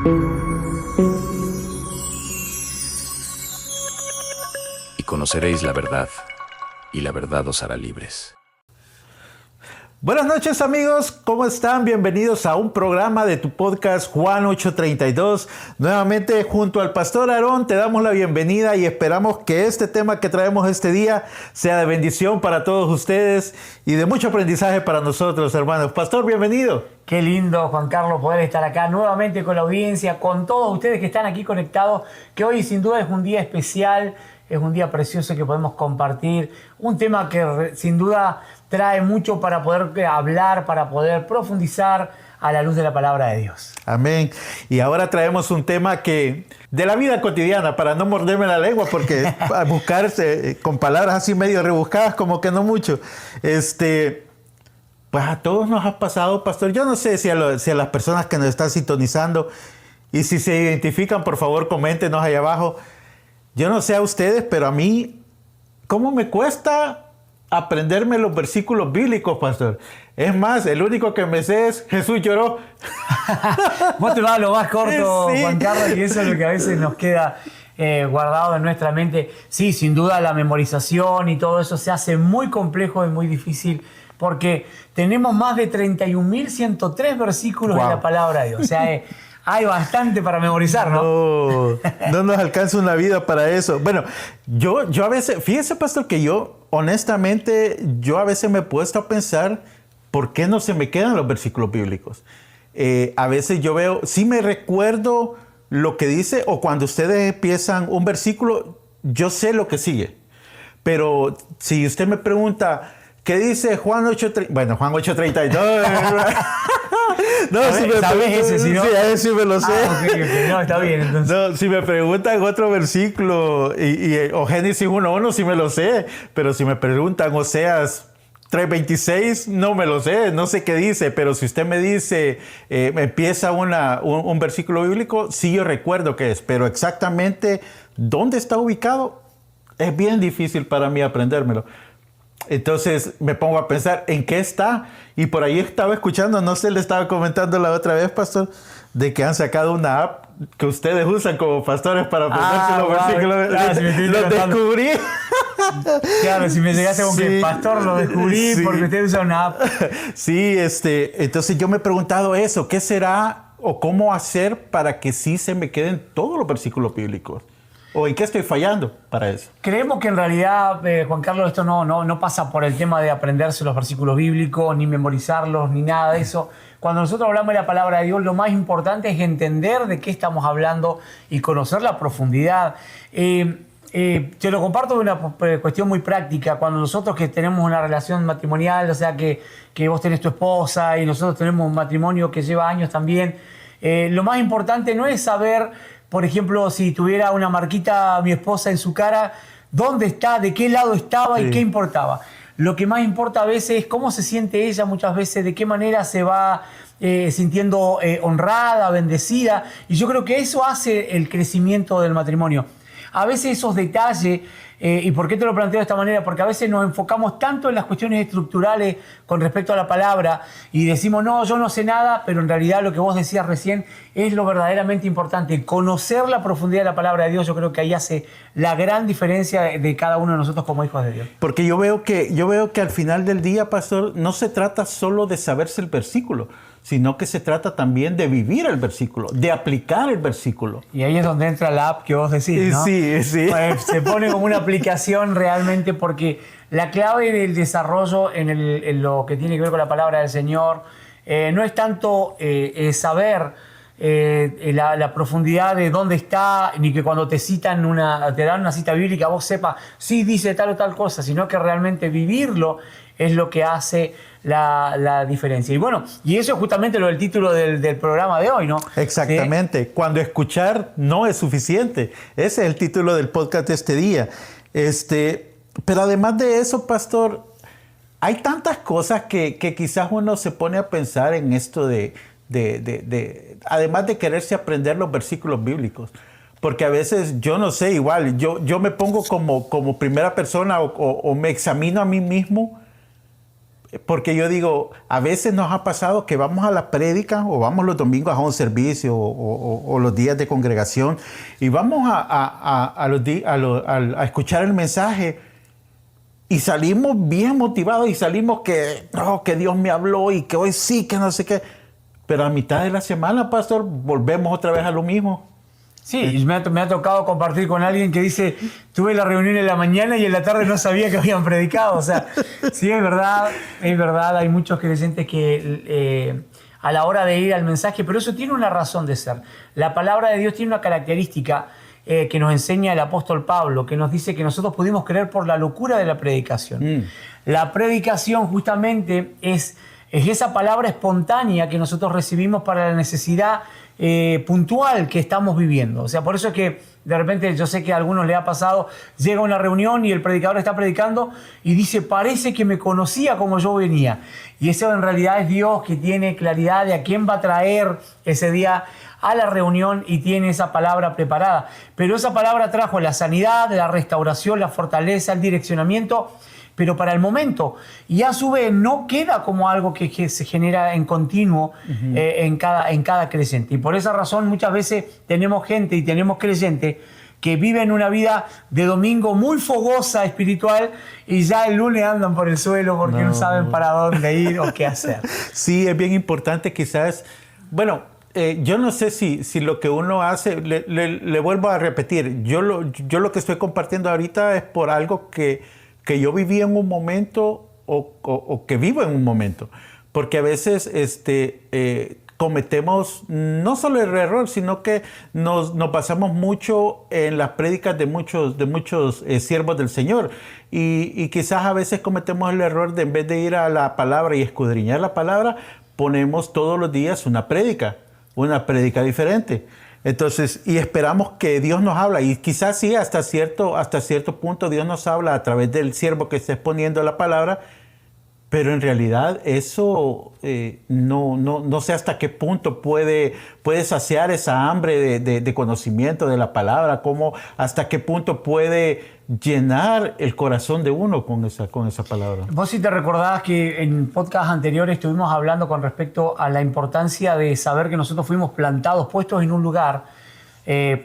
Y conoceréis la verdad, y la verdad os hará libres. Buenas noches amigos, ¿cómo están? Bienvenidos a un programa de tu podcast Juan 8:32. Nuevamente junto al Pastor Aarón te damos la bienvenida y esperamos que este tema que traemos este día sea de bendición para todos ustedes y de mucho aprendizaje para nosotros, hermanos. Pastor, bienvenido. Qué lindo, Juan Carlos, poder estar acá nuevamente con la audiencia, con todos ustedes que están aquí conectados, que hoy sin duda es un día especial, es un día precioso que podemos compartir, un tema que sin duda trae mucho para poder hablar, para poder profundizar a la luz de la palabra de Dios. Amén. Y ahora traemos un tema que de la vida cotidiana, para no morderme la lengua, porque a buscarse con palabras así medio rebuscadas, como que no mucho. Pues a todos nos ha pasado, pastor. Yo no sé si a las personas que nos están sintonizando, y si se identifican, por favor, coméntenos ahí abajo. Yo no sé a ustedes, pero a mí, ¿cómo me cuesta aprenderme los versículos bíblicos, pastor? Es más, el único que me sé es Jesús lloró. Vos te vas a lo más corto, Sí. Juan Carlos, y eso es lo que a veces nos queda guardado en nuestra mente. Sí, sin duda la memorización y todo eso se hace muy complejo y muy difícil porque tenemos más de 31.103 versículos en la palabra de Dios. O sea, hay bastante para memorizar, ¿no? No nos alcanza una vida para eso. Bueno, yo a veces, fíjese, pastor, que honestamente, a veces me he puesto a pensar por qué no se me quedan los versículos bíblicos. A veces yo veo, sí me recuerdo lo que dice, o cuando ustedes empiezan un versículo, yo sé lo que sigue. Pero si usted me pregunta, ¿qué dice Juan 8:32? Bueno, Juan 8:32. No, ¿Sabes ese, si no? Sí, a ese sí me lo sé. Okay. No, está bien, entonces. No, si me preguntan otro versículo, o Génesis 1:1 sí me lo sé, pero si me preguntan Oseas 3:26, no me lo sé, no sé qué dice, pero si usted me dice, empieza un versículo bíblico, sí yo recuerdo qué es, pero exactamente dónde está ubicado, es bien difícil para mí aprendérmelo. Entonces me pongo a pensar en qué está, y por ahí estaba escuchando, no sé, le estaba comentando la otra vez, pastor, de que han sacado una app que ustedes usan como pastores para aprenderse los versículos. Claro, Los descubrí. Claro, si me llegaste con que pastor lo descubrí porque usted usa una app. Sí, entonces yo me he preguntado eso, ¿qué será o cómo hacer para que sí se me queden todos los versículos bíblicos? ¿O en qué estoy fallando para eso? Creemos que en realidad, Juan Carlos, esto no pasa por el tema de aprenderse los versículos bíblicos, ni memorizarlos, ni nada de eso. Cuando nosotros hablamos de la palabra de Dios, lo más importante es entender de qué estamos hablando y conocer la profundidad. Te lo comparto de una cuestión muy práctica. Cuando nosotros que tenemos una relación matrimonial, o sea que vos tenés tu esposa y nosotros tenemos un matrimonio que lleva años también, lo más importante no es saber, por ejemplo, si tuviera una marquita mi esposa en su cara, dónde está, de qué lado estaba y qué importaba. Lo que más importa a veces es cómo se siente ella muchas veces, de qué manera se va sintiendo honrada, bendecida. Y yo creo que eso hace el crecimiento del matrimonio. A veces esos detalles, ¿y por qué te lo planteo de esta manera? Porque a veces nos enfocamos tanto en las cuestiones estructurales con respecto a la palabra y decimos, no, yo no sé nada, pero en realidad lo que vos decías recién es lo verdaderamente importante. Conocer la profundidad de la palabra de Dios, yo creo que ahí hace la gran diferencia de cada uno de nosotros como hijos de Dios. Porque yo veo que al final del día, pastor, no se trata solo de saberse el versículo, sino que se trata también de vivir el versículo, de aplicar el versículo. Y ahí es donde entra la app que vos decís, ¿no? Sí. Pues se pone como una aplicación realmente, porque la clave del desarrollo en lo que tiene que ver con la palabra del Señor no es tanto saber la profundidad de dónde está, ni que cuando te dan una cita bíblica vos sepas, sí dice tal o tal cosa, sino que realmente vivirlo es lo que hace la diferencia. Y bueno, y eso es justamente lo del título del programa de hoy, ¿no? Exactamente. ¿Sí? Cuando escuchar no es suficiente. Ese es el título del podcast de este día. Pero además de eso, pastor, hay tantas cosas que quizás uno se pone a pensar en esto además de quererse aprender los versículos bíblicos. Porque a veces, yo no sé, igual, yo me pongo como primera persona o me examino a mí mismo porque yo digo, a veces nos ha pasado que vamos a la prédica o vamos los domingos a un servicio o los días de congregación y vamos a escuchar el mensaje y salimos bien motivados y salimos que Dios me habló y que hoy sí, que no sé qué. Pero a mitad de la semana, pastor, volvemos otra vez a lo mismo. Sí, me ha tocado compartir con alguien que dice, tuve la reunión en la mañana y en la tarde no sabía que habían predicado. O sea, sí, es verdad, hay muchos creyentes que a la hora de ir al mensaje, pero eso tiene una razón de ser. La palabra de Dios tiene una característica que nos enseña el apóstol Pablo, que nos dice que nosotros pudimos creer por la locura de la predicación. La predicación justamente es esa palabra espontánea que nosotros recibimos para la necesidad puntual que estamos viviendo. O sea, por eso es que de repente yo sé que a algunos le ha pasado, llega a una reunión y el predicador está predicando y dice, parece que me conocía como yo venía. Y eso en realidad es Dios que tiene claridad de a quién va a traer ese día a la reunión y tiene esa palabra preparada. Pero esa palabra trajo la sanidad, la restauración, la fortaleza, el direccionamiento, pero para el momento. Y a su vez no queda como algo que se genera en continuo en cada creyente. Y por esa razón muchas veces tenemos gente y tenemos creyentes que viven una vida de domingo muy fogosa espiritual y ya el lunes andan por el suelo porque no saben para dónde ir o qué hacer. Sí, es bien importante quizás. Bueno, yo no sé si lo que uno hace, le vuelvo a repetir, yo lo que estoy compartiendo ahorita es por algo que yo viví en un momento o que vivo en un momento. Porque a veces cometemos no solo el error, sino que nos basamos mucho en las prédicas de muchos siervos del Señor. Y quizás a veces cometemos el error de, en vez de ir a la palabra y escudriñar la palabra, ponemos todos los días una prédica diferente. Entonces, y esperamos que Dios nos habla, y quizás sí, hasta cierto punto Dios nos habla a través del siervo que está exponiendo la palabra, pero en realidad eso no sé hasta qué punto puede saciar esa hambre de conocimiento de la palabra, hasta qué punto puede llenar el corazón de uno con esa palabra. Vos sí te recordás que en podcast anteriores estuvimos hablando con respecto a la importancia de saber que nosotros fuimos plantados, puestos en un lugar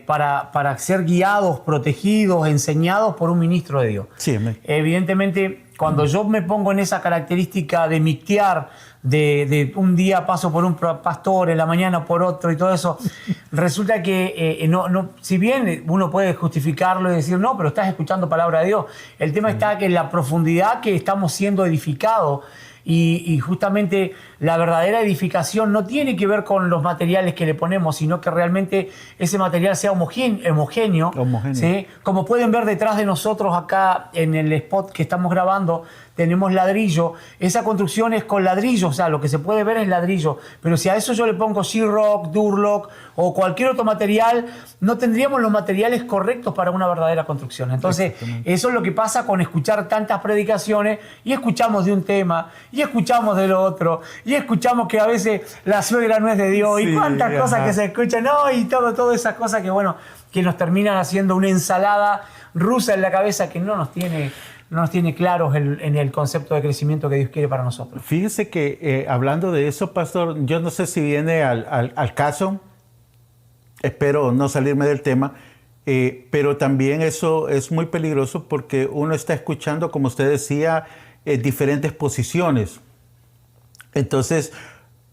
para ser guiados, protegidos, enseñados por un ministro de Dios. Sí, evidentemente, cuando yo me pongo en esa característica de mixtear, de un día paso por un pastor, en la mañana por otro y todo eso, resulta que si bien uno puede justificarlo y decir, no, pero estás escuchando palabra de Dios, el tema está que en la profundidad que estamos siendo edificados y justamente la verdadera edificación no tiene que ver con los materiales que le ponemos, sino que realmente ese material sea homogéneo. ¿Sí? Como pueden ver detrás de nosotros acá en el spot que estamos grabando, tenemos ladrillo. Esa construcción es con ladrillo, o sea, lo que se puede ver es ladrillo. Pero si a eso yo le pongo Sheetrock, Durlock o cualquier otro material, no tendríamos los materiales correctos para una verdadera construcción. Entonces, eso es lo que pasa con escuchar tantas predicaciones y escuchamos de un tema y escuchamos del otro y escuchamos que a veces la suegra no es de Dios y cuántas cosas que se escuchan, no, y todas esas cosas que nos terminan haciendo una ensalada rusa en la cabeza que no nos tiene claros en el concepto de crecimiento que Dios quiere para nosotros. Fíjese que hablando de eso, pastor, yo no sé si viene al caso, espero no salirme del tema, pero también eso es muy peligroso porque uno está escuchando, como usted decía, diferentes posiciones. Entonces,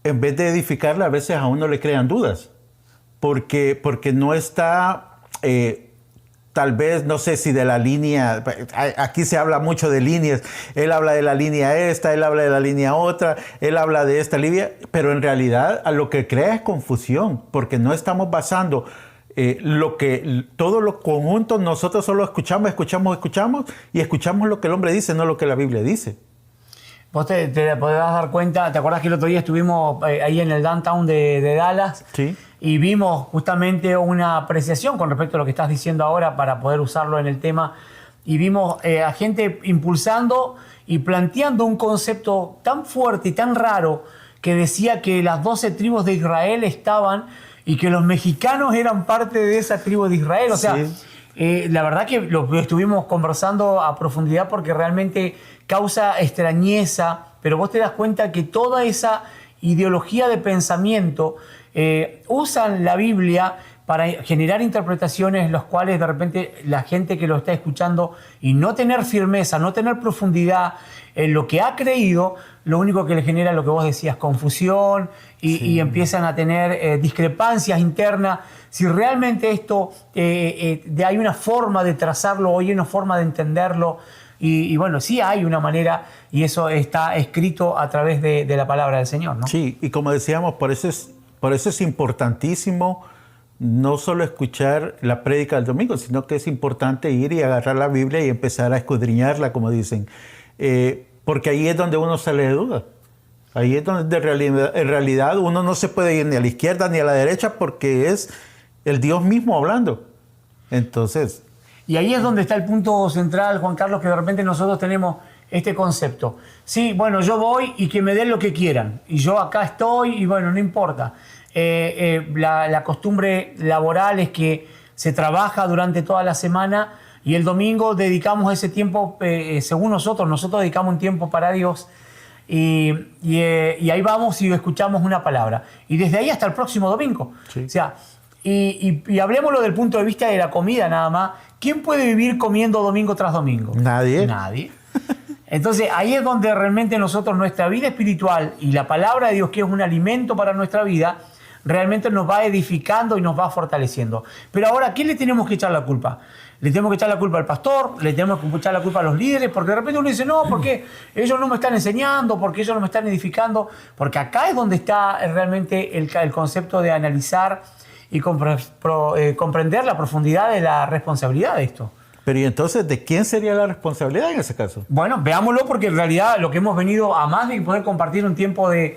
en vez de edificarle, a veces a uno le crean dudas, porque no está... tal vez, no sé si de la línea, aquí se habla mucho de líneas, él habla de la línea esta, él habla de la línea otra, él habla de esta línea, pero en realidad a lo que crea es confusión, porque no estamos basando todos los conjuntos, nosotros solo escuchamos y escuchamos lo que el hombre dice, no lo que la Biblia dice. Vos te podrás dar cuenta, ¿te acordás que el otro día estuvimos ahí en el downtown de Dallas? Sí. Y vimos justamente una apreciación con respecto a lo que estás diciendo ahora para poder usarlo en el tema. Y vimos a gente impulsando y planteando un concepto tan fuerte y tan raro que decía que las 12 tribus de Israel estaban y que los mexicanos eran parte de esa tribu de Israel. O sea, la verdad que lo estuvimos conversando a profundidad porque realmente causa extrañeza, pero vos te das cuenta que toda esa ideología de pensamiento usan la Biblia para generar interpretaciones en las cuales de repente la gente que lo está escuchando y no tener firmeza, no tener profundidad en lo que ha creído, lo único que le genera lo que vos decías, confusión y empiezan a tener discrepancias internas. Si realmente esto hay una forma de trazarlo, hoy hay una forma de entenderlo, y bueno, sí hay una manera, y eso está escrito a través de la palabra del Señor, ¿no? Sí, y como decíamos, por eso es importantísimo no solo escuchar la prédica del domingo, sino que es importante ir y agarrar la Biblia y empezar a escudriñarla, como dicen. Porque ahí es donde uno sale de duda. Ahí es donde en realidad uno no se puede ir ni a la izquierda ni a la derecha porque es el Dios mismo hablando. Entonces... Y ahí es donde está el punto central, Juan Carlos, que de repente nosotros tenemos este concepto. Sí, bueno, yo voy y que me den lo que quieran. Y yo acá estoy y bueno, no importa. La costumbre laboral es que se trabaja durante toda la semana y el domingo dedicamos ese tiempo, según nosotros dedicamos un tiempo para Dios y ahí vamos y escuchamos una palabra. Y desde ahí hasta el próximo domingo. Sí. O sea, y hablemoslo del punto de vista de la comida nada más. ¿Quién puede vivir comiendo domingo tras domingo? Nadie. Nadie. Entonces ahí es donde realmente nosotros, nuestra vida espiritual y la palabra de Dios, que es un alimento para nuestra vida, realmente nos va edificando y nos va fortaleciendo. Pero ahora, ¿a quién le tenemos que echar la culpa? Le tenemos que echar la culpa al pastor, le tenemos que echar la culpa a los líderes, porque de repente uno dice, no, porque ellos no me están enseñando, porque ellos no me están edificando, porque acá es donde está realmente el concepto de analizar y comprender la profundidad de la responsabilidad de esto. Pero ¿y entonces de quién sería la responsabilidad en ese caso? Bueno, veámoslo, porque en realidad lo que hemos venido, a más de poder compartir un tiempo de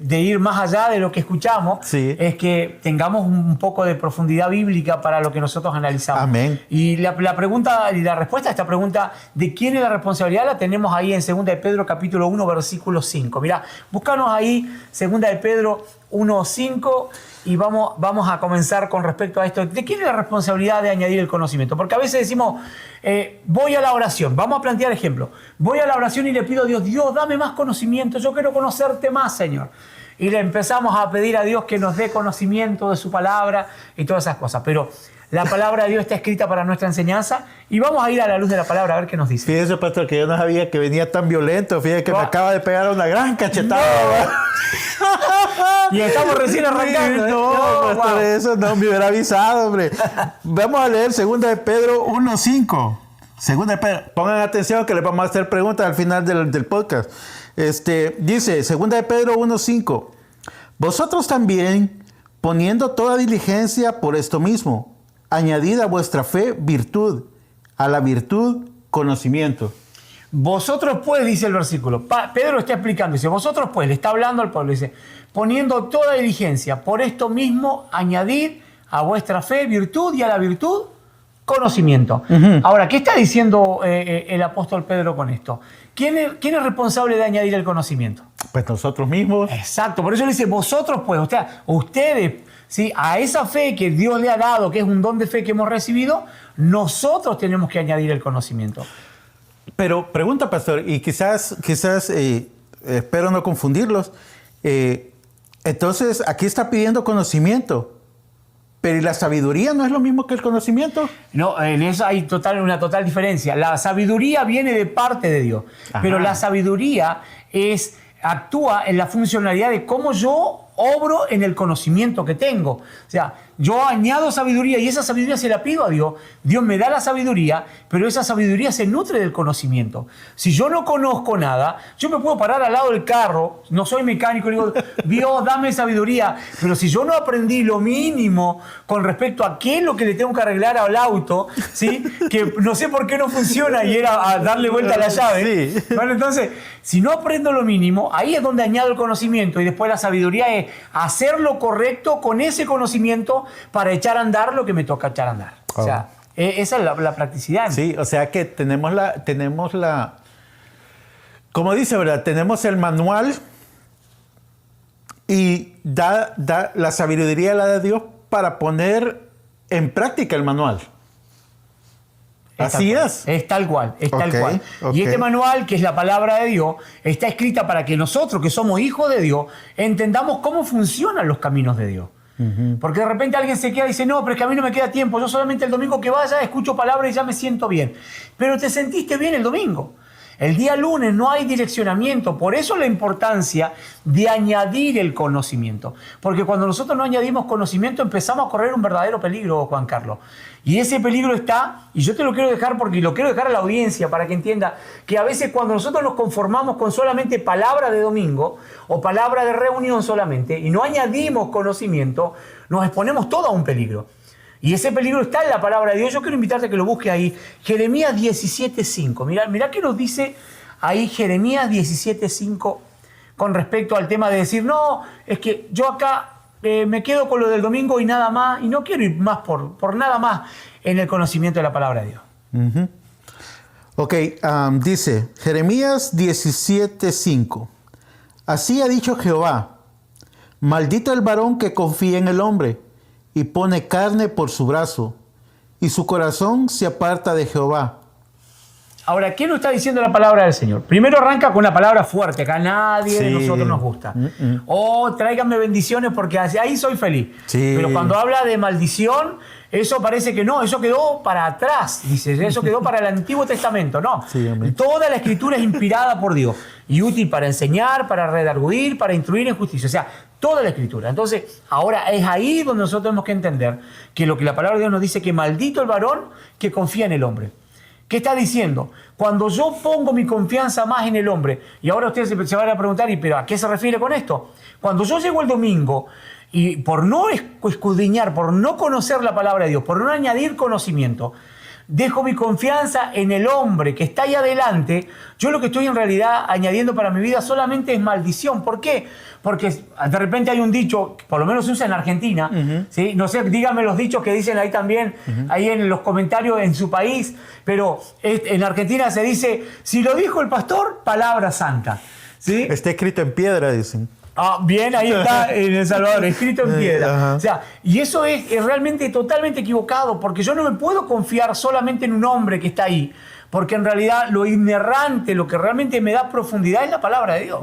ir más allá de lo que escuchamos, sí, es que tengamos un poco de profundidad bíblica para lo que nosotros analizamos. Amén. Y la pregunta y la respuesta a esta pregunta de quién es la responsabilidad la tenemos ahí en 2 de Pedro capítulo 1 versículo 5. Mirá, búscanos ahí 2 de Pedro 1:5 y vamos a comenzar con respecto a esto. ¿De quién es la responsabilidad de añadir el conocimiento? Porque a veces decimos, voy a la oración. Vamos a plantear ejemplo. Voy a la oración y le pido a Dios, Dios, dame más conocimiento. Yo quiero conocerte más, Señor. Y le empezamos a pedir a Dios que nos dé conocimiento de su palabra y todas esas cosas. Pero la palabra de Dios está escrita para nuestra enseñanza y vamos a ir a la luz de la palabra a ver qué nos dice. Fíjese, pastor, que yo no sabía que venía tan violento. Fíjese que me acaba de pegar una gran cachetada. Y estamos recién arrancando. No, pastor, eso no me hubiera avisado, hombre. Vamos a leer 2 de Pedro 1:5. 2 de Pedro. Pongan atención que les vamos a hacer preguntas al final del podcast. Dice 2 de Pedro 1:5. Vosotros también, poniendo toda diligencia por esto mismo, añadid a vuestra fe virtud, a la virtud conocimiento. Vosotros pues, dice el versículo, Pedro está explicando, dice, vosotros pues, le está hablando al pueblo, dice, poniendo toda diligencia, por esto mismo, añadid a vuestra fe virtud y a la virtud conocimiento. Ahora, ¿qué está diciendo el apóstol Pedro con esto? ¿Quién es responsable de añadir el conocimiento? Pues nosotros mismos. Exacto, por eso le dice, vosotros pues, o sea, ustedes, ¿sí? A esa fe que Dios le ha dado, que es un don de fe que hemos recibido, nosotros tenemos que añadir el conocimiento. Pero pregunta, pastor, y quizás espero no confundirlos. Entonces, aquí está pidiendo conocimiento, pero ¿y la sabiduría no es lo mismo que el conocimiento? No, en eso hay una total diferencia. La sabiduría viene de parte de Dios, pero la sabiduría actúa en la funcionalidad de cómo yo obro en el conocimiento que tengo. O sea, yo añado sabiduría y esa sabiduría se la pido a Dios. Dios me da la sabiduría, pero esa sabiduría se nutre del conocimiento. Si yo no conozco nada, yo me puedo parar al lado del carro, no soy mecánico, y digo, Dios, dame sabiduría. Pero si yo no aprendí lo mínimo con respecto a qué es lo que le tengo que arreglar al auto, ¿sí? Que no sé por qué no funciona y era a darle vuelta a la llave. Sí. Bueno, entonces, si no aprendo lo mínimo, ahí es donde añado el conocimiento y después la sabiduría es hacer lo correcto con ese conocimiento para echar a andar lo que me toca echar a andar. O sea, esa es la practicidad. Sí, o sea que tenemos la, como dice, ¿verdad? Tenemos el manual y la sabiduría la de Dios para poner en práctica el manual. Así es. Es tal cual, es tal Ok, cual. ok. Y este manual, que es la palabra de Dios, está escrita para que nosotros, que somos hijos de Dios, entendamos cómo funcionan los caminos de Dios. Porque de repente alguien se queda y dice, no, pero es que a mí no me queda tiempo, yo solamente el domingo que vaya escucho palabras y ya me siento bien. Pero te sentiste bien el domingo. El día lunes no hay direccionamiento, por eso la importancia de añadir el conocimiento. Porque cuando nosotros no añadimos conocimiento empezamos a correr un verdadero peligro, Juan Carlos. Y ese peligro está, y yo te lo quiero dejar porque lo quiero dejar a la audiencia para que entienda que a veces cuando nosotros nos conformamos con solamente palabra de domingo o palabra de reunión solamente y no añadimos conocimiento, nos exponemos todo a un peligro. Y ese peligro está en la palabra de Dios. Yo quiero invitarte a que lo busques ahí. Jeremías 17:5. Mirá qué nos dice ahí Jeremías 17:5 con respecto al tema de decir, no, es que yo acá me quedo con lo del domingo y nada más, y no quiero ir más por nada más en el conocimiento de la palabra de Dios. Ok, dice Jeremías 17:5. Así ha dicho Jehová, maldito el varón que confía en el hombre y pone carne por su brazo, y su corazón se aparta de Jehová. Ahora, ¿qué nos está diciendo la palabra del Señor? Primero arranca con la palabra fuerte, que a nadie de nosotros nos gusta. Oh, tráiganme bendiciones porque ahí soy feliz. Sí. Pero cuando habla de maldición, eso parece que no, eso quedó para atrás, dice, eso quedó para el Antiguo Testamento. No, Sí, amén. toda la Escritura es inspirada por Dios y útil para enseñar, para redarguir, para instruir en justicia. O sea, toda la Escritura. Entonces, ahora es ahí donde nosotros tenemos que entender que lo que la palabra de Dios nos dice, que maldito el varón que confía en el hombre. ¿Qué está diciendo? Cuando yo pongo mi confianza más en el hombre, y ahora ustedes se van a preguntar, ¿pero a qué se refiere con esto? Cuando yo llego el domingo y por no escudriñar, por no conocer la palabra de Dios, por no añadir conocimiento, dejo mi confianza en el hombre que está ahí adelante, yo lo que estoy en realidad añadiendo para mi vida solamente es maldición. ¿Por qué? Porque de repente hay un dicho, por lo menos se usa en Argentina, ¿sí? No sé, díganme los dichos que dicen ahí también, ahí en los comentarios en su país, pero en Argentina se dice, si lo dijo el pastor, palabra santa. ¿Sí? Está escrito en piedra, dicen. Ah, bien, ahí está en El Salvador, escrito en piedra. Ajá. O sea, y eso es realmente totalmente equivocado, porque yo no me puedo confiar solamente en un hombre que está ahí, porque en realidad lo inerrante, lo que realmente me da profundidad es la palabra de Dios.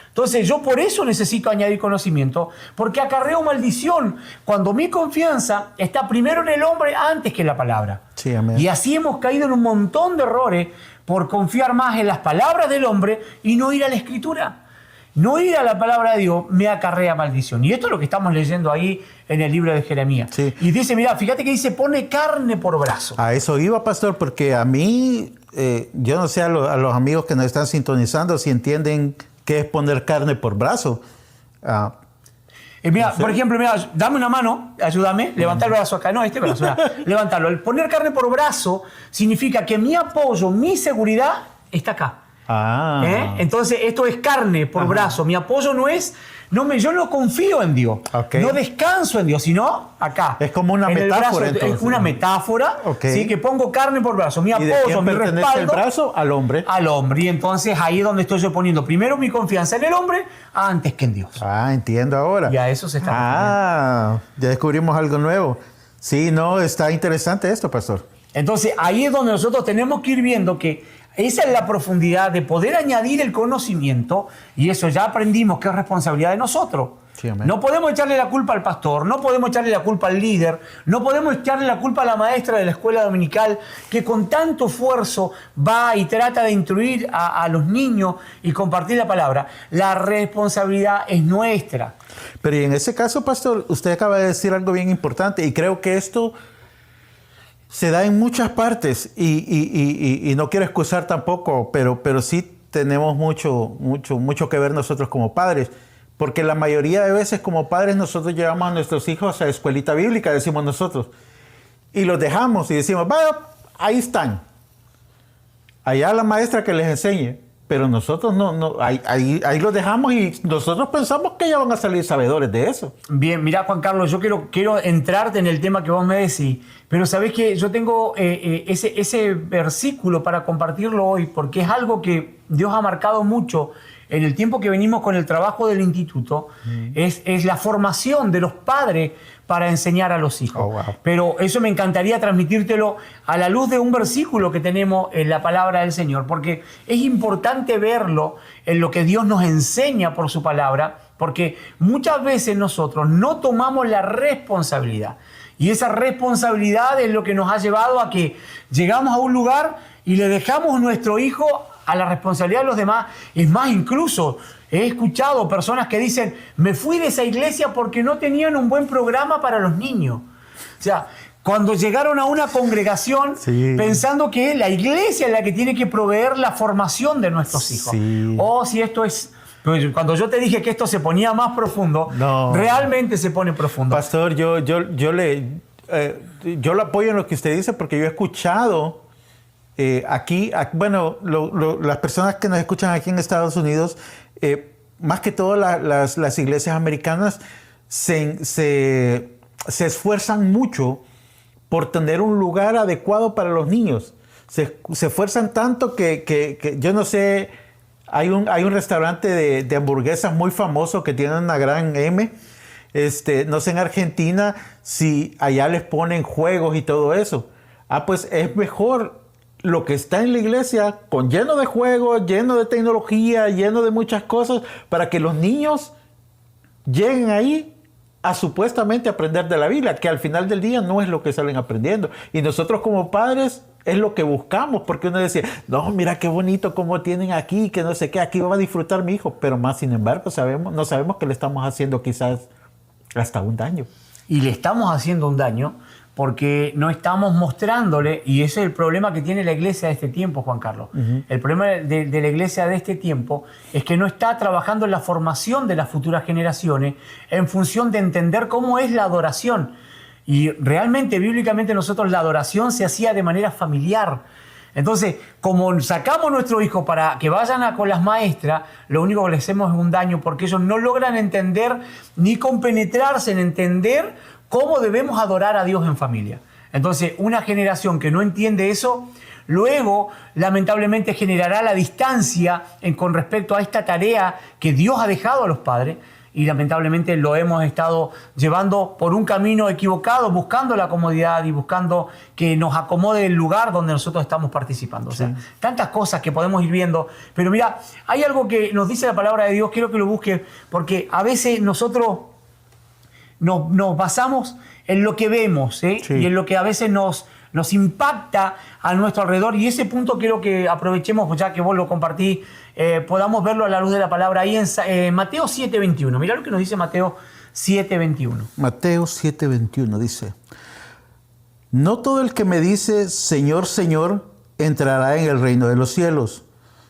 Entonces yo por eso necesito añadir conocimiento, porque acarreo maldición cuando mi confianza está primero en el hombre antes que en la palabra. Sí, amén. Y así hemos caído en un montón de errores por confiar más en las palabras del hombre y no ir a la Escritura. No ir a la palabra de Dios me acarrea maldición. Y esto es lo que estamos leyendo ahí en el libro de Jeremías. Sí. Y dice, mira, fíjate que dice, pone carne por brazo. A eso iba, pastor, porque a mí, yo no sé a los amigos que nos están sintonizando si entienden qué es poner carne por brazo. Mira, por ejemplo, mira, dame una mano, ayúdame, levantar el brazo acá, no, este brazo, mira, levantarlo. El poner carne por brazo significa que mi apoyo, mi seguridad está acá. Entonces, esto es carne por brazo. Mi apoyo yo no confío en Dios. Okay. No descanso en Dios, sino acá. Es como una en el metáfora, brazo, entonces. Es una metáfora, Okay. ¿sí? Que pongo carne por brazo. Mi ¿Y de apoyo, quién mi pertenece respaldo. el brazo? Al hombre. Al hombre. Y entonces ahí es donde estoy yo poniendo primero mi confianza en el hombre antes que en Dios. Entiendo ahora. Y a eso se está ya descubrimos algo nuevo. Sí, no, está interesante esto, pastor. Entonces, ahí es donde nosotros tenemos que ir viendo que esa es la profundidad de poder añadir el conocimiento, y eso ya aprendimos que es responsabilidad de nosotros. Sí, amén. No podemos echarle la culpa al pastor, no podemos echarle la culpa al líder, no podemos echarle la culpa a la maestra de la escuela dominical que con tanto esfuerzo va y trata de instruir a los niños y compartir la palabra. La responsabilidad es nuestra. Pero y en ese caso, pastor, usted acaba de decir algo bien importante y creo que esto se da en muchas partes y no quiero excusar tampoco, pero sí tenemos mucho que ver nosotros como padres, porque la mayoría de veces como padres nosotros llevamos a nuestros hijos a escuelita bíblica, decimos nosotros, y los dejamos y decimos, vaya, ahí están, allá la maestra que les enseñe, pero nosotros ahí los dejamos y nosotros pensamos que ya van a salir sabedores de eso. Bien, mirá, Juan Carlos, yo quiero entrarte en el tema que vos me decís, pero sabés que yo tengo ese versículo para compartirlo hoy, porque es algo que Dios ha marcado mucho en el tiempo que venimos con el trabajo del instituto, es la formación de los padres para enseñar a los hijos. Oh, wow. Pero eso me encantaría transmitírtelo a la luz de un versículo que tenemos en la palabra del Señor, porque es importante verlo en lo que Dios nos enseña por su palabra, porque muchas veces nosotros no tomamos la responsabilidad. Y esa responsabilidad es lo que nos ha llevado a que llegamos a un lugar y le dejamos nuestro hijo a la responsabilidad de los demás. Es más, incluso he escuchado personas que dicen, me fui de esa iglesia porque no tenían un buen programa para los niños. O sea, cuando llegaron a una congregación pensando que la iglesia es la que tiene que proveer la formación de nuestros hijos. Sí. O si esto es... Cuando yo te dije que esto se ponía más profundo, realmente se pone profundo. Pastor, yo lo apoyo en lo que usted dice porque yo he escuchado las personas que nos escuchan aquí en Estados Unidos, más que todo las iglesias americanas, se esfuerzan mucho por tener un lugar adecuado para los niños. Se esfuerzan tanto que yo no sé... Hay un restaurante de hamburguesas muy famoso que tiene una gran M. No sé en Argentina si allá les ponen juegos y todo eso. Pues es mejor lo que está en la iglesia, lleno de juegos, lleno de tecnología, lleno de muchas cosas, para que los niños lleguen ahí a supuestamente aprender de la Biblia, que al final del día no es lo que salen aprendiendo. Y nosotros como padres es lo que buscamos, porque uno decía, no, mira qué bonito cómo tienen aquí, que no sé qué, aquí va a disfrutar mi hijo, pero más sin embargo no sabemos que le estamos haciendo quizás hasta un daño. Y le estamos haciendo un daño porque no estamos mostrándole, y ese es el problema que tiene la iglesia de este tiempo, Juan Carlos. El problema de la iglesia de este tiempo es que no está trabajando en la formación de las futuras generaciones en función de entender cómo es la adoración. Y realmente, bíblicamente, nosotros la adoración se hacía de manera familiar. Entonces, como sacamos a nuestros hijos para que vayan con las maestras, lo único que les hacemos es un daño, porque ellos no logran entender ni compenetrarse en entender cómo debemos adorar a Dios en familia. Entonces, una generación que no entiende eso, luego, lamentablemente, generará la distancia con respecto a esta tarea que Dios ha dejado a los padres. Y lamentablemente lo hemos estado llevando por un camino equivocado, buscando la comodidad y buscando que nos acomode el lugar donde nosotros estamos participando. O sea, tantas cosas que podemos ir viendo. Pero mira, hay algo que nos dice la palabra de Dios, quiero que lo busques, porque a veces nosotros nos basamos en lo que vemos, y en lo que a veces nos impacta a nuestro alrededor. Y ese punto quiero que aprovechemos, ya que vos lo compartís, podamos verlo a la luz de la palabra ahí en Mateo 7:21. Mirá lo que nos dice Mateo 7:21. Mateo 7:21 dice, no todo el que me dice Señor, Señor, entrará en el reino de los cielos,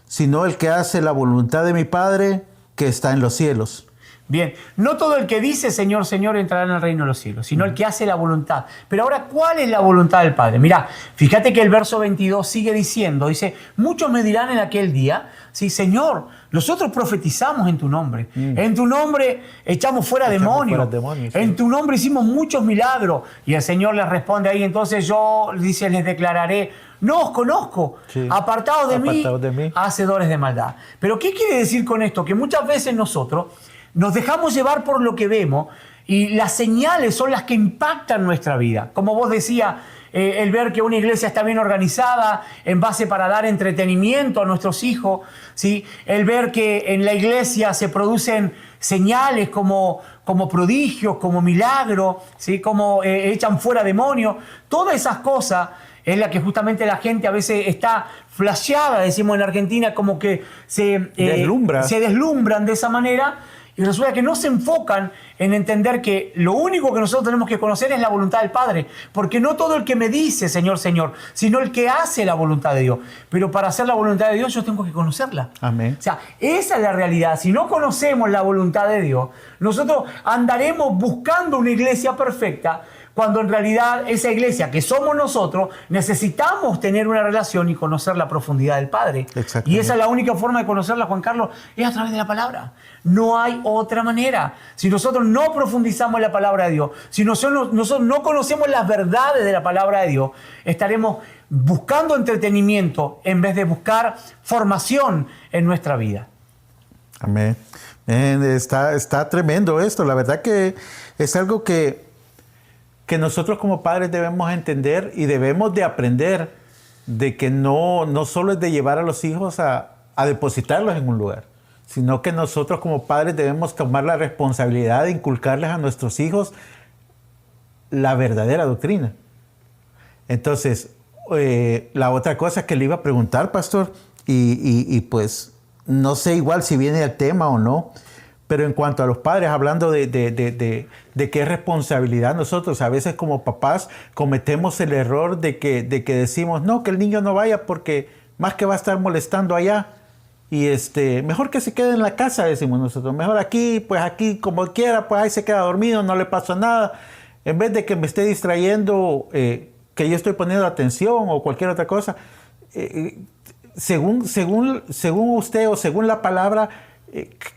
sino el que hace la voluntad de mi Padre que está en los cielos. Bien, no todo el que dice Señor, Señor entrará en el reino de los cielos, sino el que hace la voluntad. Pero ahora, ¿cuál es la voluntad del Padre? Mirá, fíjate que el verso 22 sigue diciendo, dice, muchos me dirán en aquel día, sí, Señor, nosotros profetizamos en tu nombre. En tu nombre echamos fuera demonios. Sí. En tu nombre hicimos muchos milagros. Y el Señor les responde ahí, entonces yo, dice, les declararé, no os conozco, apartados de mí, hacedores de maldad. Pero ¿qué quiere decir con esto? Que muchas veces nosotros nos dejamos llevar por lo que vemos y las señales son las que impactan nuestra vida. Como vos decías, el ver que una iglesia está bien organizada en base para dar entretenimiento a nuestros hijos, ¿sí? El ver que en la iglesia se producen señales como prodigios, como milagros, ¿sí? Como echan fuera demonios. Todas esas cosas es la que justamente la gente a veces está flasheada, decimos en Argentina, como que se deslumbran de esa manera. Y resulta que no se enfocan en entender que lo único que nosotros tenemos que conocer es la voluntad del Padre. Porque no todo el que me dice Señor, Señor, sino el que hace la voluntad de Dios. Pero para hacer la voluntad de Dios yo tengo que conocerla. Amén. O sea, esa es la realidad. Si no conocemos la voluntad de Dios, nosotros andaremos buscando una iglesia perfecta, cuando en realidad esa iglesia que somos nosotros necesitamos tener una relación y conocer la profundidad del Padre. Y esa es la única forma de conocerla, Juan Carlos, es a través de la palabra. No hay otra manera. Si nosotros no profundizamos en la palabra de Dios, si nosotros no conocemos las verdades de la palabra de Dios, estaremos buscando entretenimiento en vez de buscar formación en nuestra vida. Amén. Está tremendo esto. La verdad que es algo que nosotros como padres debemos entender y debemos de aprender de que no solo es de llevar a los hijos a depositarlos en un lugar, sino que nosotros como padres debemos tomar la responsabilidad de inculcarles a nuestros hijos la verdadera doctrina. Entonces, la otra cosa que le iba a preguntar, pastor, y pues no sé igual si viene al tema o no, pero en cuanto a los padres, hablando de qué es responsabilidad, nosotros a veces como papás cometemos el error de que decimos, no, que el niño no vaya porque más que va a estar molestando allá. Y mejor que se quede en la casa, decimos nosotros. Mejor aquí, pues aquí como quiera, pues ahí se queda dormido, no le pasa nada. En vez de que me esté distrayendo, que yo estoy poniendo atención o cualquier otra cosa. Según usted o según la palabra,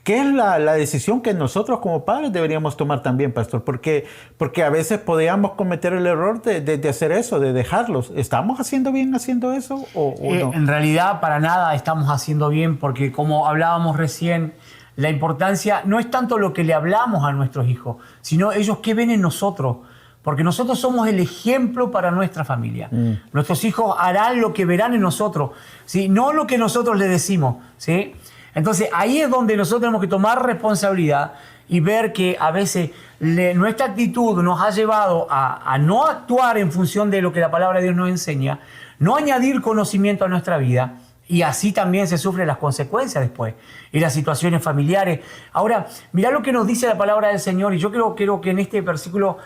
¿qué es la decisión que nosotros como padres deberíamos tomar también, pastor? Porque a veces podríamos cometer el error de hacer eso, de dejarlos. ¿Estamos haciendo bien haciendo eso o no? En realidad, para nada estamos haciendo bien, porque como hablábamos recién, la importancia no es tanto lo que le hablamos a nuestros hijos, sino ellos qué ven en nosotros. Porque nosotros somos el ejemplo para nuestra familia. Nuestros hijos harán lo que verán en nosotros, ¿sí? No lo que nosotros les decimos, ¿sí? Entonces ahí es donde nosotros tenemos que tomar responsabilidad y ver que a veces nuestra actitud nos ha llevado a no actuar en función de lo que la palabra de Dios nos enseña, no añadir conocimiento a nuestra vida, y así también se sufren las consecuencias después y las situaciones familiares. Ahora, mirá lo que nos dice la palabra del Señor, y yo creo que en este versículo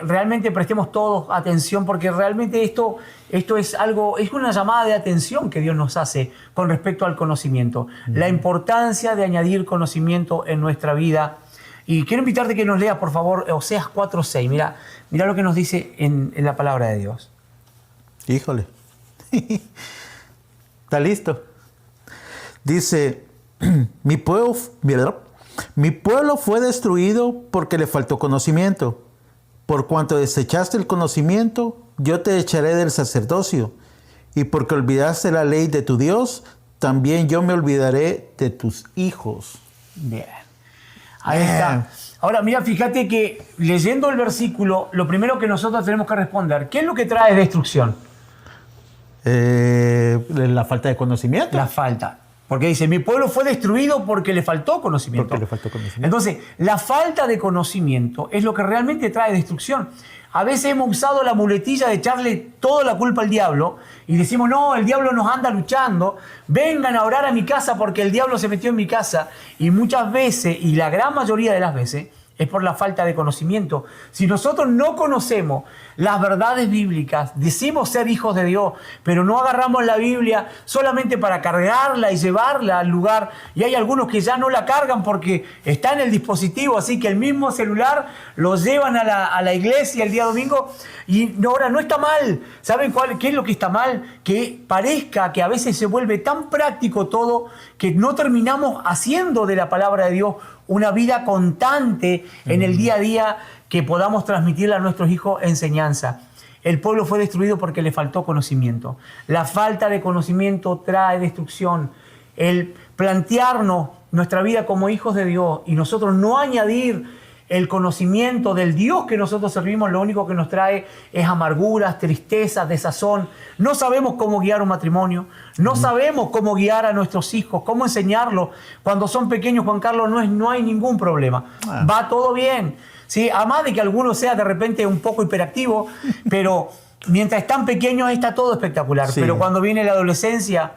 realmente prestemos todos atención, porque realmente esto es algo, es una llamada de atención que Dios nos hace con respecto al conocimiento. La importancia de añadir conocimiento en nuestra vida. Y quiero invitarte que nos leas, por favor, Oseas 4:6. Mirá lo que nos dice en la palabra de Dios. Híjole. ¿Está listo? Dice, mi pueblo fue destruido porque le faltó conocimiento. Por cuanto desechaste el conocimiento, yo te echaré del sacerdocio. Y porque olvidaste la ley de tu Dios, también yo me olvidaré de tus hijos. Bien. Ahí está. Ahora, mira, fíjate que leyendo el versículo, lo primero que nosotros tenemos que responder, ¿qué es lo que trae destrucción? La falta de conocimiento. La falta. Porque dice, mi pueblo fue destruido porque le faltó conocimiento. Porque le faltó conocimiento. Entonces, la falta de conocimiento es lo que realmente trae destrucción. A veces hemos usado la muletilla de echarle toda la culpa al diablo y decimos, no, el diablo nos anda luchando, vengan a orar a mi casa porque el diablo se metió en mi casa. Y muchas veces, y la gran mayoría de las veces, es por la falta de conocimiento. Si nosotros no conocemos las verdades bíblicas, decimos ser hijos de Dios, pero no agarramos la Biblia solamente para cargarla y llevarla al lugar, y hay algunos que ya no la cargan porque está en el dispositivo, así que el mismo celular lo llevan a la iglesia el día domingo, y ahora no está mal. ¿Saben qué es lo que está mal? Que parezca que a veces se vuelve tan práctico todo que no terminamos haciendo de la palabra de Dios una vida constante en el día a día que podamos transmitirle a nuestros hijos enseñanza. El pueblo fue destruido porque le faltó conocimiento. La falta de conocimiento trae destrucción. El plantearnos nuestra vida como hijos de Dios y nosotros no añadir el conocimiento del Dios que nosotros servimos, lo único que nos trae es amarguras, tristezas, desazón. No sabemos cómo guiar un matrimonio, no sabemos cómo guiar a nuestros hijos, cómo enseñarlos. Cuando son pequeños, Juan Carlos, no hay ningún problema. Va todo bien. ¿Sí? Además de que alguno sea de repente un poco hiperactivo, pero mientras están pequeños está todo espectacular. Sí. Pero cuando viene la adolescencia,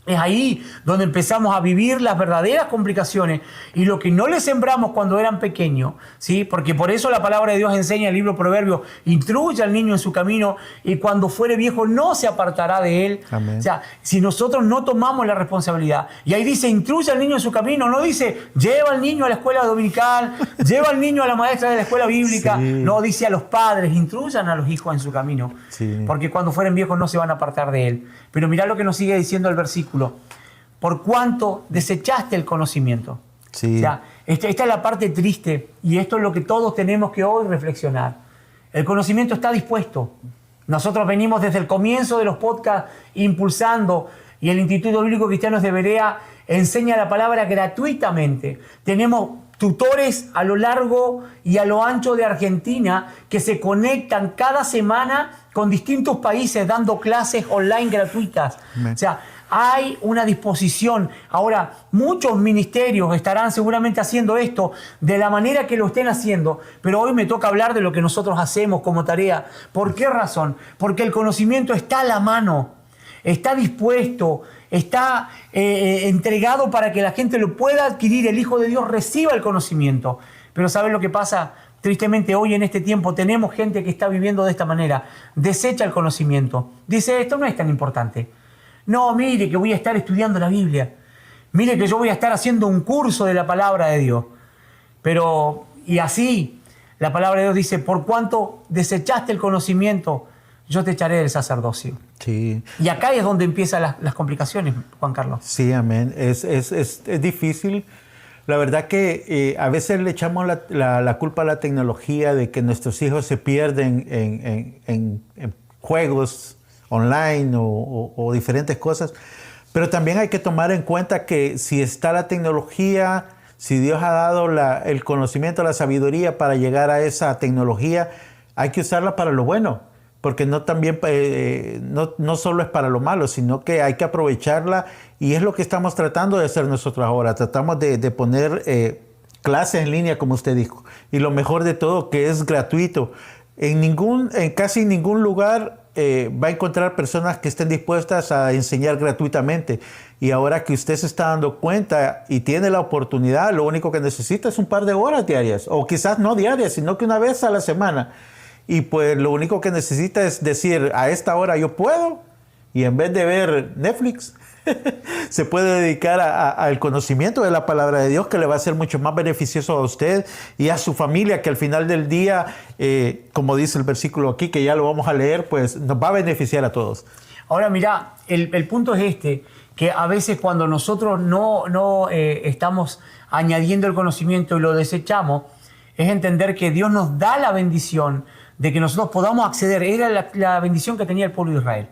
es ahí donde empezamos a vivir las verdaderas complicaciones y lo que no les sembramos cuando eran pequeños, ¿sí? Porque por eso la palabra de Dios enseña en el libro Proverbios, instruye al niño en su camino y cuando fuere viejo no se apartará de él. Amén. O sea, si nosotros no tomamos la responsabilidad, y ahí dice, instruye al niño en su camino, no dice, lleva al niño a la escuela dominical, lleva al niño a la maestra de la escuela bíblica, sí. No, dice a los padres, instruyan a los hijos en su camino, sí. Porque cuando fueren viejos no se van a apartar de él. Pero mirá lo que nos sigue diciendo el versículo. Por cuanto desechaste el conocimiento. Sí. O sea, esta es la parte triste y esto es lo que todos tenemos que hoy reflexionar. El conocimiento está dispuesto. Nosotros venimos desde el comienzo de los podcasts impulsando y el Instituto Bíblico Cristiano de Berea enseña la palabra gratuitamente. Tenemos tutores a lo largo y a lo ancho de Argentina que se conectan cada semana con distintos países dando clases online gratuitas. O sea, hay una disposición. Ahora, muchos ministerios estarán seguramente haciendo esto de la manera que lo estén haciendo, pero hoy me toca hablar de lo que nosotros hacemos como tarea. ¿Por qué razón? Porque el conocimiento está a la mano, está dispuesto, está entregado para que la gente lo pueda adquirir, el Hijo de Dios reciba el conocimiento. Pero ¿sabes lo que pasa? Tristemente hoy en este tiempo tenemos gente que está viviendo de esta manera, desecha el conocimiento, dice esto no es tan importante. No, mire que voy a estar estudiando la Biblia, mire que yo voy a estar haciendo un curso de la palabra de Dios. Pero, y así, la palabra de Dios dice, por cuanto desechaste el conocimiento, yo te echaré del sacerdocio. Sí. Y acá es donde empiezan las complicaciones, Juan Carlos. Sí, amén. Es difícil. La verdad que a veces le echamos la culpa a la tecnología de que nuestros hijos se pierden en juegos online o diferentes cosas. Pero también hay que tomar en cuenta que si está la tecnología, si Dios ha dado el conocimiento, la sabiduría para llegar a esa tecnología, hay que usarla para lo bueno. Porque no solo es para lo malo, sino que hay que aprovecharla y es lo que estamos tratando de hacer nosotros ahora. Tratamos de poner clases en línea, como usted dijo. Y lo mejor de todo, que es gratuito. En casi ningún lugar va a encontrar personas que estén dispuestas a enseñar gratuitamente. Y ahora que usted se está dando cuenta y tiene la oportunidad, lo único que necesita es un par de horas diarias. O quizás no diarias, sino que una vez a la semana. Y pues lo único que necesita es decir, a esta hora yo puedo, y en vez de ver Netflix, se puede dedicar al conocimiento de la palabra de Dios, que le va a ser mucho más beneficioso a usted y a su familia, que al final del día, como dice el versículo aquí, que ya lo vamos a leer, pues nos va a beneficiar a todos. Ahora mira, el punto es que a veces cuando nosotros no estamos añadiendo el conocimiento y lo desechamos, es entender que Dios nos da la bendición de que nosotros podamos acceder. Era la bendición que tenía el pueblo de Israel.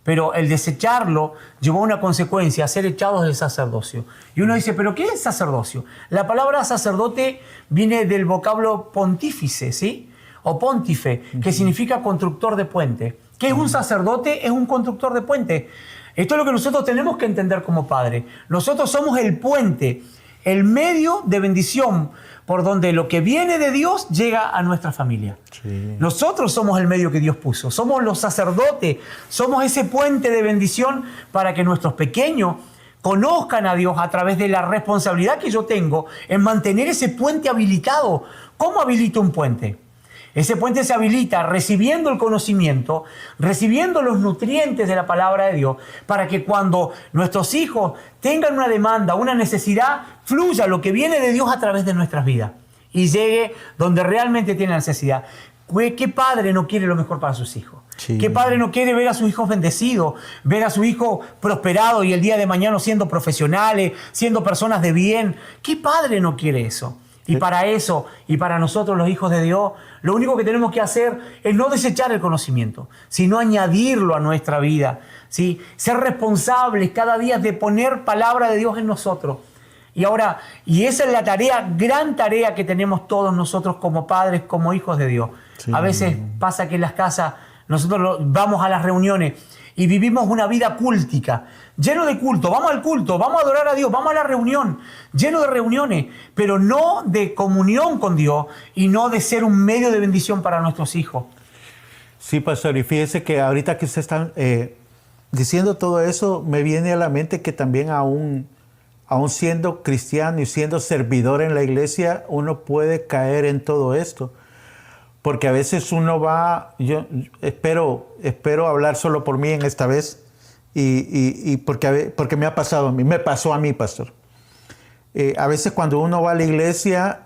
Pero el desecharlo llevó a una consecuencia, a ser echados del sacerdocio. Y uno dice, ¿pero qué es sacerdocio? La palabra sacerdote viene del vocablo pontífice, ¿sí? O pontífe, que significa constructor de puente. ¿Qué es un sacerdote? Es un constructor de puente. Esto es lo que nosotros tenemos que entender como padres. Nosotros somos el puente, el medio de bendición por donde lo que viene de Dios llega a nuestra familia. Sí. Nosotros somos el medio que Dios puso, somos los sacerdotes, somos ese puente de bendición para que nuestros pequeños conozcan a Dios a través de la responsabilidad que yo tengo en mantener ese puente habilitado. ¿Cómo habilito un puente? Ese puente se habilita recibiendo el conocimiento, recibiendo los nutrientes de la palabra de Dios, para que cuando nuestros hijos tengan una demanda, una necesidad, fluya lo que viene de Dios a través de nuestras vidas y llegue donde realmente tiene necesidad. ¿Qué padre no quiere lo mejor para sus hijos? Sí. ¿Qué padre no quiere ver a sus hijos bendecidos, ver a su hijo prosperado y el día de mañana siendo profesionales, siendo personas de bien? ¿Qué padre no quiere eso? Y para eso, y para nosotros los hijos de Dios, lo único que tenemos que hacer es no desechar el conocimiento, sino añadirlo a nuestra vida, ¿sí? Ser responsables cada día de poner palabra de Dios en nosotros. Y esa es la tarea, gran tarea que tenemos todos nosotros como padres, como hijos de Dios. Sí. A veces pasa que en las casas nosotros vamos a las reuniones y vivimos una vida cúltica, lleno de culto. Vamos al culto, vamos a adorar a Dios, vamos a la reunión, lleno de reuniones, pero no de comunión con Dios y no de ser un medio de bendición para nuestros hijos. Sí, pastor, y fíjese que ahorita que usted está diciendo todo eso, me viene a la mente que también aún siendo cristiano y siendo servidor en la iglesia, uno puede caer en todo esto. Porque a veces uno va, yo espero hablar solo por mí en esta vez, y porque me ha pasado a mí, me pasó a mí, pastor. A veces cuando uno va a la iglesia,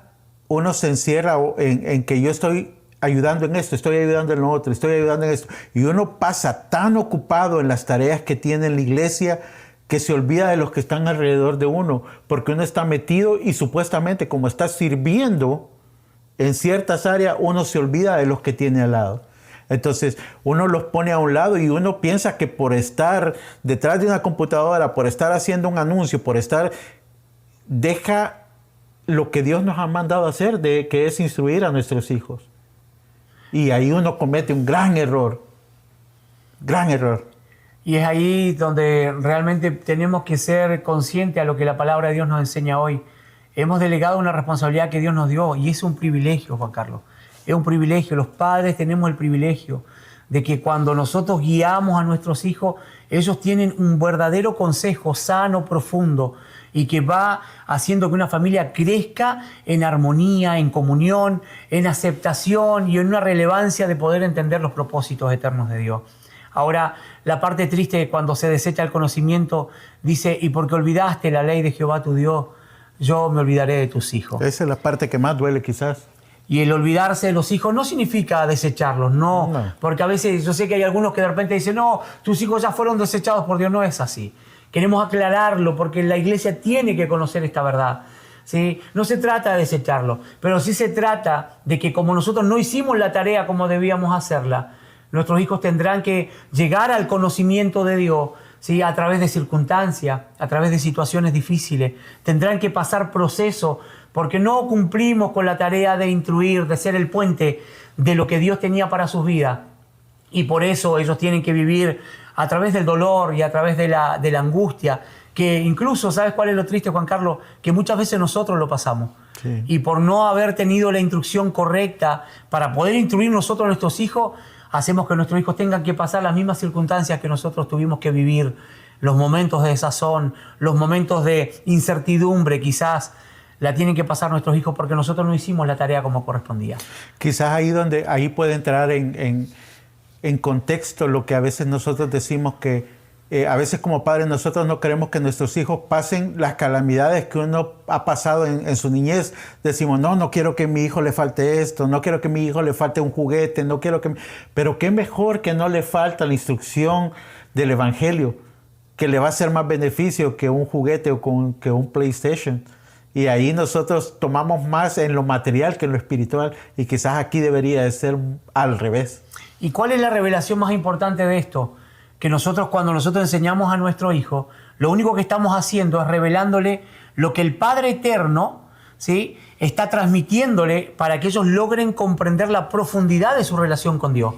uno se encierra en que yo estoy ayudando en esto, estoy ayudando en lo otro, estoy ayudando en esto. Y uno pasa tan ocupado en las tareas que tiene en la iglesia que se olvida de los que están alrededor de uno, porque uno está metido y supuestamente como está sirviendo en ciertas áreas, uno se olvida de los que tiene al lado. Entonces, uno los pone a un lado y uno piensa que por estar detrás de una computadora, por estar haciendo un anuncio, deja lo que Dios nos ha mandado a hacer, que es instruir a nuestros hijos. Y ahí uno comete un gran error. Gran error. Y es ahí donde realmente tenemos que ser conscientes a lo que la palabra de Dios nos enseña hoy. Hemos delegado una responsabilidad que Dios nos dio y es un privilegio, Juan Carlos. Es un privilegio. Los padres tenemos el privilegio de que cuando nosotros guiamos a nuestros hijos, ellos tienen un verdadero consejo sano, profundo, y que va haciendo que una familia crezca en armonía, en comunión, en aceptación y en una relevancia de poder entender los propósitos eternos de Dios. Ahora, la parte triste cuando se desecha el conocimiento, dice, y porque olvidaste la ley de Jehová tu Dios, yo me olvidaré de tus hijos. Esa es la parte que más duele quizás. Y el olvidarse de los hijos no significa desecharlos, no. Porque a veces yo sé que hay algunos que de repente dicen, no, tus hijos ya fueron desechados por Dios. No es así. Queremos aclararlo porque la iglesia tiene que conocer esta verdad. ¿Sí? No se trata de desecharlo, pero sí se trata de que como nosotros no hicimos la tarea como debíamos hacerla, nuestros hijos tendrán que llegar al conocimiento de Dios, ¿sí? A través de circunstancias, a través de situaciones difíciles. Tendrán que pasar procesos porque no cumplimos con la tarea de instruir, de ser el puente de lo que Dios tenía para sus vidas. Y por eso ellos tienen que vivir a través del dolor y a través de la angustia, que incluso, ¿sabes cuál es lo triste, Juan Carlos? Que muchas veces nosotros lo pasamos. Sí. Y por no haber tenido la instrucción correcta para poder instruir nosotros a nuestros hijos, hacemos que nuestros hijos tengan que pasar las mismas circunstancias que nosotros tuvimos que vivir, los momentos de desazón, los momentos de incertidumbre quizás, la tienen que pasar nuestros hijos porque nosotros no hicimos la tarea como correspondía. Quizás ahí puede entrar en contexto lo que a veces nosotros decimos que a veces como padres nosotros no queremos que nuestros hijos pasen las calamidades que uno ha pasado en su niñez. Decimos, no quiero que a mi hijo le falte esto, no quiero que a mi hijo le falte un juguete, no quiero que... Pero qué mejor que no le falta la instrucción del Evangelio, que le va a hacer más beneficio que un juguete o que un PlayStation. Y ahí nosotros tomamos más en lo material que en lo espiritual. Y quizás aquí debería de ser al revés. ¿Y cuál es la revelación más importante de esto? Que nosotros, cuando nosotros enseñamos a nuestro hijo, lo único que estamos haciendo es revelándole lo que el Padre Eterno, ¿sí?, está transmitiéndole para que ellos logren comprender la profundidad de su relación con Dios.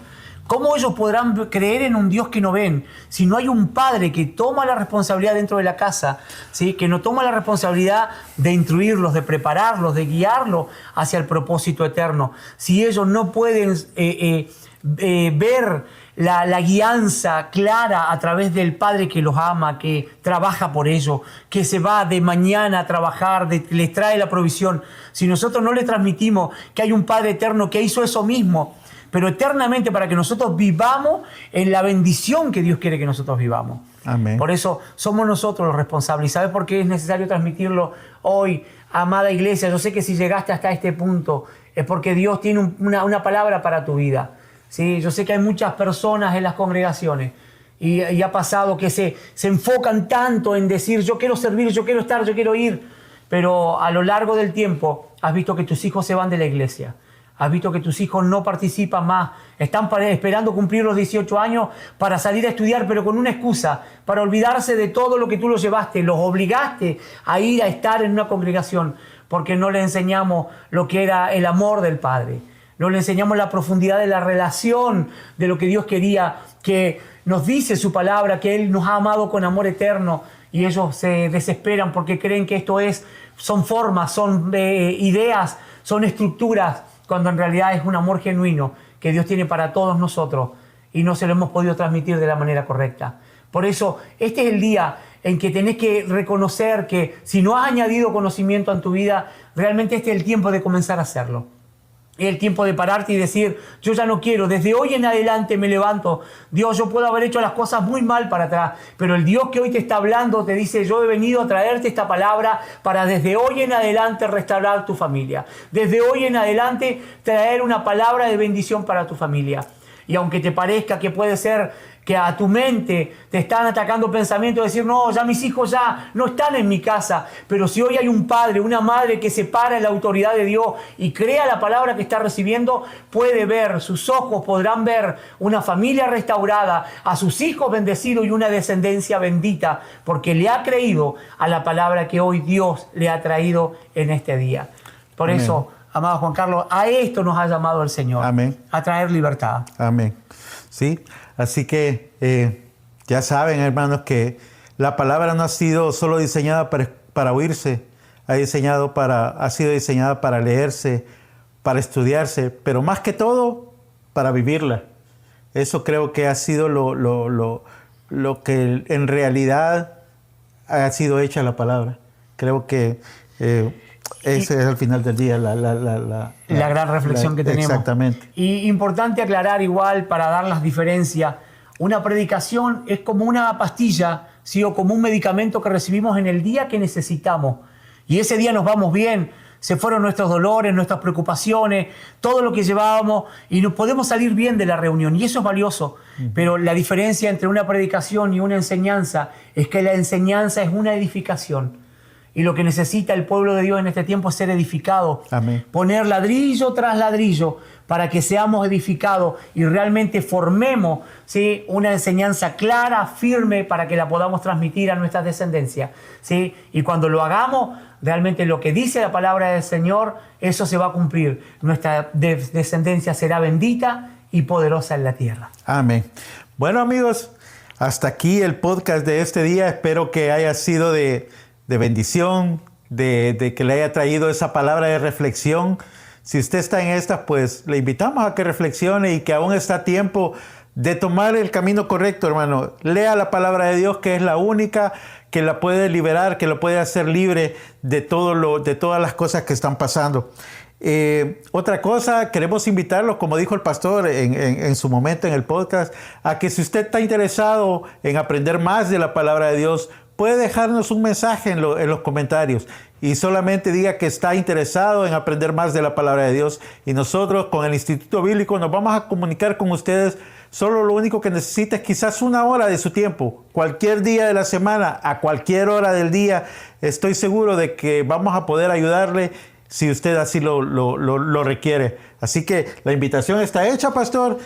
¿Cómo ellos podrán creer en un Dios que no ven si no hay un padre que toma la responsabilidad dentro de la casa, ¿sí?, que no toma la responsabilidad de instruirlos, de prepararlos, de guiarlos hacia el propósito eterno? Si ellos no pueden ver la guianza clara a través del Padre que los ama, que trabaja por ellos, que se va de mañana a trabajar, les trae la provisión. Si nosotros no les transmitimos que hay un Padre eterno que hizo eso mismo, pero eternamente para que nosotros vivamos en la bendición que Dios quiere que nosotros vivamos. Amén. Por eso somos nosotros los responsables. ¿Y sabes por qué es necesario transmitirlo hoy, amada iglesia? Yo sé que si llegaste hasta este punto es porque Dios tiene una palabra para tu vida. Sí, yo sé que hay muchas personas en las congregaciones y ha pasado que se enfocan tanto en decir yo quiero servir, yo quiero estar, yo quiero ir, pero a lo largo del tiempo has visto que tus hijos se van de la iglesia, has visto que tus hijos no participan más, están esperando cumplir los 18 años para salir a estudiar, pero con una excusa, para olvidarse de todo lo que tú los llevaste, los obligaste a ir a estar en una congregación porque no les enseñamos lo que era el amor del Padre. No le enseñamos la profundidad de la relación, de lo que Dios quería, que nos dice su palabra, que Él nos ha amado con amor eterno y ellos se desesperan porque creen que esto son formas, son ideas, son estructuras, cuando en realidad es un amor genuino que Dios tiene para todos nosotros y no se lo hemos podido transmitir de la manera correcta. Por eso, este es el día en que tenés que reconocer que si no has añadido conocimiento en tu vida, realmente este es el tiempo de comenzar a hacerlo. Es el tiempo de pararte y decir, yo ya no quiero, desde hoy en adelante me levanto. Dios, yo puedo haber hecho las cosas muy mal para atrás, pero el Dios que hoy te está hablando te dice, yo he venido a traerte esta palabra para desde hoy en adelante restaurar tu familia. Desde hoy en adelante traer una palabra de bendición para tu familia. Y aunque te parezca que puede ser que a tu mente te están atacando pensamientos de decir, no, ya mis hijos ya no están en mi casa. Pero si hoy hay un padre, una madre que se para en la autoridad de Dios y crea la palabra que está recibiendo, puede ver, sus ojos podrán ver una familia restaurada, a sus hijos bendecidos y una descendencia bendita, porque le ha creído a la palabra que hoy Dios le ha traído en este día. Por Amén. eso, amado Juan Carlos, a esto nos ha llamado el Señor. Amén. A traer libertad. Amén. Sí, así que ya saben, hermanos, que la palabra no ha sido solo diseñada para oírse, ha sido diseñada para leerse, para estudiarse, pero más que todo, para vivirla. Eso creo que ha sido lo que en realidad ha sido hecha la palabra. Creo que ese es al final del día la gran reflexión que tenemos. Exactamente. Y importante aclarar igual para dar las diferencias. Una predicación es como una pastilla, ¿sí? O como un medicamento que recibimos en el día que necesitamos. Y ese día nos vamos bien, se fueron nuestros dolores, nuestras preocupaciones, todo lo que llevábamos y nos podemos salir bien de la reunión. Y eso es valioso. Pero la diferencia entre una predicación y una enseñanza es que la enseñanza es una edificación. Y lo que necesita el pueblo de Dios en este tiempo es ser edificado. Amén. Poner ladrillo tras ladrillo para que seamos edificados y realmente formemos, ¿sí?, una enseñanza clara, firme, para que la podamos transmitir a nuestra descendencia, ¿sí? Y cuando lo hagamos, realmente lo que dice la palabra del Señor, eso se va a cumplir. Nuestra descendencia será bendita y poderosa en la tierra. Amén. Bueno, amigos, hasta aquí el podcast de este día. Espero que haya sido de bendición, de que le haya traído esa palabra de reflexión. Si usted está en esta, pues le invitamos a que reflexione y que aún está a tiempo de tomar el camino correcto, hermano. Lea la palabra de Dios, que es la única que la puede liberar, que lo puede hacer libre de todas las cosas que están pasando. Otra cosa, queremos invitarlos, como dijo el pastor en su momento en el podcast, a que si usted está interesado en aprender más de la palabra de Dios, puede dejarnos un mensaje en los comentarios y solamente diga que está interesado en aprender más de la palabra de Dios, y nosotros con el Instituto Bíblico nos vamos a comunicar con ustedes. Solo lo único que necesita es quizás una hora de su tiempo, cualquier día de la semana, a cualquier hora del día. Estoy seguro de que vamos a poder ayudarle si usted así lo requiere. Así que la invitación está hecha, pastor.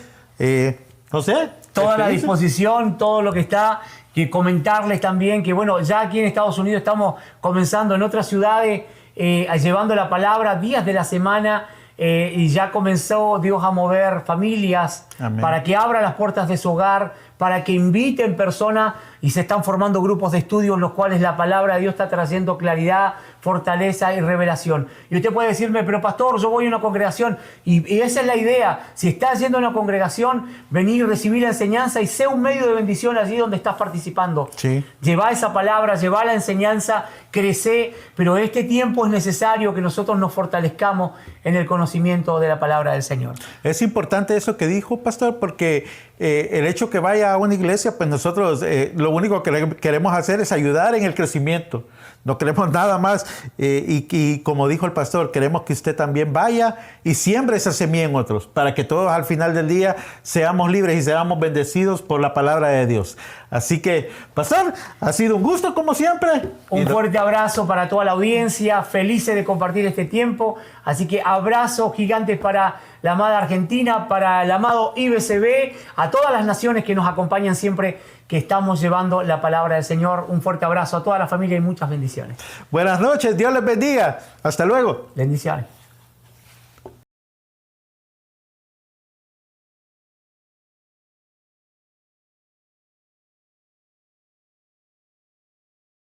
No sé. Toda la disposición, todo lo que está. Y comentarles también que, bueno, ya aquí en Estados Unidos estamos comenzando en otras ciudades, llevando la palabra días de la semana, y ya comenzó Dios a mover familias. Amén. Para que abra las puertas de su hogar, para que inviten personas, y se están formando grupos de estudio en los cuales la palabra de Dios está trayendo claridad, fortaleza y revelación. Y usted puede decirme, pero pastor, yo voy a una congregación, y esa es la idea. Si estás yendo a una congregación, venir, recibir la enseñanza y sea un medio de bendición allí donde estás participando. Sí. Lleva esa palabra, lleva la enseñanza, crece, pero este tiempo es necesario que nosotros nos fortalezcamos en el conocimiento de la palabra del Señor. Es importante eso que dijo, pastor, porque el hecho que vaya a una iglesia, pues nosotros lo único que queremos hacer es ayudar en el crecimiento. No queremos nada más. Y como dijo el pastor, queremos que usted también vaya y siembre esa semilla en otros, para que todos al final del día seamos libres y seamos bendecidos por la palabra de Dios. Así que, pastor, ha sido un gusto como siempre. Un fuerte abrazo para toda la audiencia, felices de compartir este tiempo. Así que abrazos gigantes para la amada Argentina, para el amado IBCB, a todas las naciones que nos acompañan siempre, que estamos llevando la palabra del Señor. Un fuerte abrazo a toda la familia y muchas bendiciones. Buenas noches, Dios les bendiga. Hasta luego. Bendiciones.